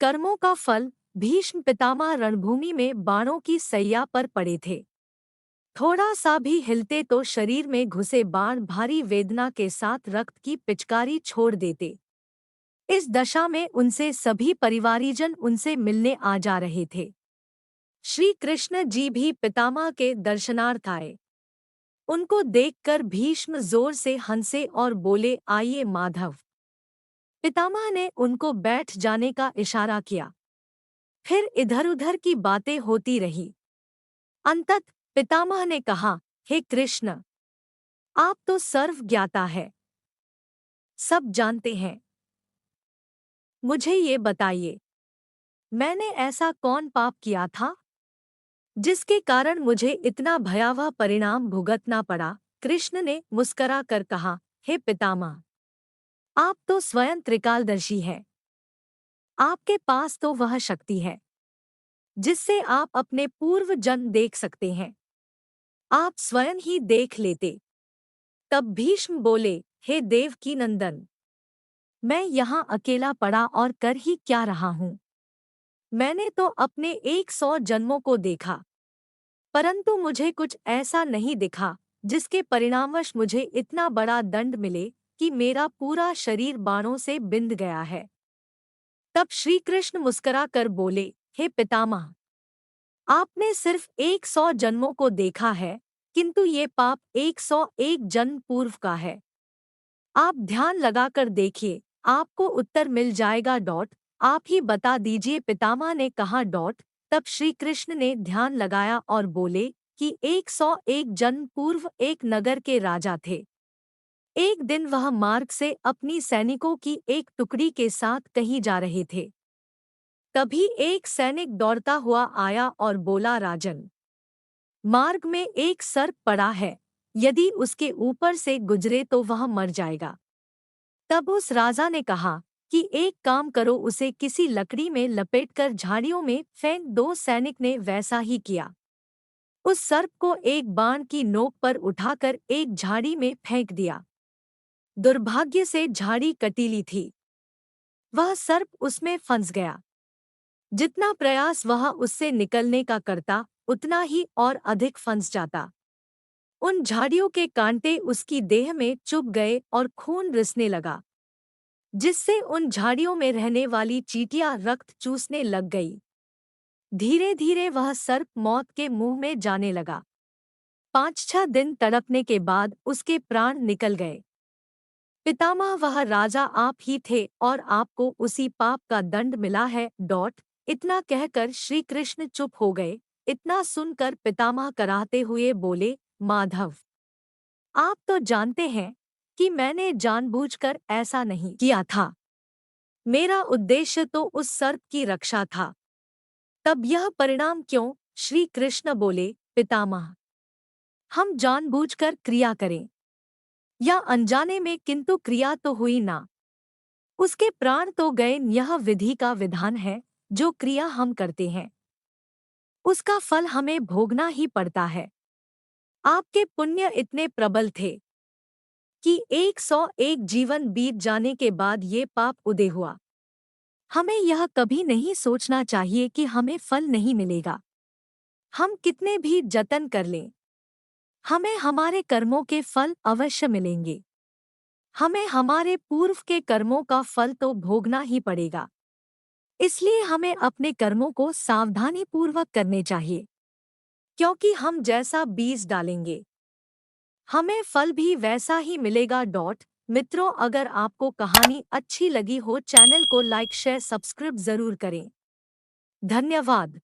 कर्मों का फल। भीष्म पितामह रणभूमि में बाणों की सैया पर पड़े थे। थोड़ा सा भी हिलते तो शरीर में घुसे बाण भारी वेदना के साथ रक्त की पिचकारी छोड़ देते। इस दशा में उनसे सभी परिवारीजन उनसे मिलने आ जा रहे थे। श्री कृष्ण जी भी पितामह के दर्शनार्थ आए। उनको देखकर भीष्म जोर से हंसे और बोले, आइए माधव। पितामह ने उनको बैठ जाने का इशारा किया। फिर इधर-उधर की बातें होती रही। अंतत पितामह ने कहा, हे कृष्ण, आप तो सर्व ज्ञाता है, सब जानते हैं। मुझे ये बताइए, मैंने ऐसा कौन पाप किया था जिसके कारण मुझे इतना भयावह परिणाम भुगतना पड़ा। कृष्ण ने मुस्करा कर कहा, हे पितामह, आप तो स्वयं त्रिकालदर्शी हैं। आपके पास तो वह शक्ति है जिससे आप अपने पूर्व जन्म देख सकते हैं। आप स्वयं ही देख लेते। तब भीष्म बोले, हे देवकी नंदन, मैं यहाँ अकेला पड़ा और कर ही क्या रहा हूँ। मैंने तो अपने 100 जन्मों को देखा, परंतु मुझे कुछ ऐसा नहीं दिखा जिसके परिणामवश मुझे इतना बड़ा दंड मिले कि मेरा पूरा शरीर बाणों से बिंध गया है। तब श्री कृष्ण मुस्करा कर बोले, हे पितामह, आपने सिर्फ 100 जन्मों को देखा है, किंतु ये पाप 101 जन्म पूर्व का है। आप ध्यान लगाकर देखिए, आपको उत्तर मिल जाएगा। आप ही बता दीजिए, पितामह ने कहा। तब श्री कृष्ण ने ध्यान लगाया और बोले कि 101 जन्म पूर्व एक नगर के राजा थे। एक दिन वह मार्ग से अपनी सैनिकों की एक टुकड़ी के साथ कहीं जा रहे थे। तभी एक सैनिक दौड़ता हुआ आया और बोला, राजन, मार्ग में एक सर्प पड़ा है, यदि उसके ऊपर से गुजरे तो वह मर जाएगा। तब उस राजा ने कहा कि एक काम करो, उसे किसी लकड़ी में लपेटकर झाड़ियों में फेंक दो। सैनिक ने वैसा ही किया। उस सर्प को एक बाण की नोक पर उठाकर एक झाड़ी में फेंक दिया। दुर्भाग्य से झाड़ी कटीली थी। वह सर्प उसमें फंस गया। जितना प्रयास वह उससे निकलने का करता, उतना ही और अधिक फंस जाता। उन झाड़ियों के कांटे उसकी देह में चुभ गए और खून रिसने लगा, जिससे उन झाड़ियों में रहने वाली चींटियां रक्त चूसने लग गई। धीरे धीरे वह सर्प मौत के मुंह में जाने लगा। 5-6 दिन तड़पने के बाद उसके प्राण निकल गए। पितामह, वह राजा आप ही थे और आपको उसी पाप का दंड मिला है। इतना कहकर श्री कृष्ण चुप हो गए। इतना सुनकर पितामह कराहते हुए बोले, माधव, आप तो जानते हैं कि मैंने जानबूझकर ऐसा नहीं किया था। मेरा उद्देश्य तो उस सर्प की रक्षा था। तब यह परिणाम क्यों? श्री कृष्ण बोले, पितामह, हम जानबूझकर क्रिया करें या अनजाने में, किंतु क्रिया तो हुई ना। उसके प्राण तो गए। यह विधि का विधान है। जो क्रिया हम करते हैं उसका फल हमें भोगना ही पड़ता है। आपके पुण्य इतने प्रबल थे कि 101 जीवन बीत जाने के बाद ये पाप उदय हुआ। हमें यह कभी नहीं सोचना चाहिए कि हमें फल नहीं मिलेगा। हम कितने भी जतन कर लें, हमें हमारे कर्मों के फल अवश्य मिलेंगे। हमें हमारे पूर्व के कर्मों का फल तो भोगना ही पड़ेगा। इसलिए हमें अपने कर्मों को सावधानी पूर्वक करने चाहिए, क्योंकि हम जैसा बीज डालेंगे हमें फल भी वैसा ही मिलेगा। मित्रों, अगर आपको कहानी अच्छी लगी हो, चैनल को लाइक शेयर सब्सक्राइब जरूर करें। धन्यवाद।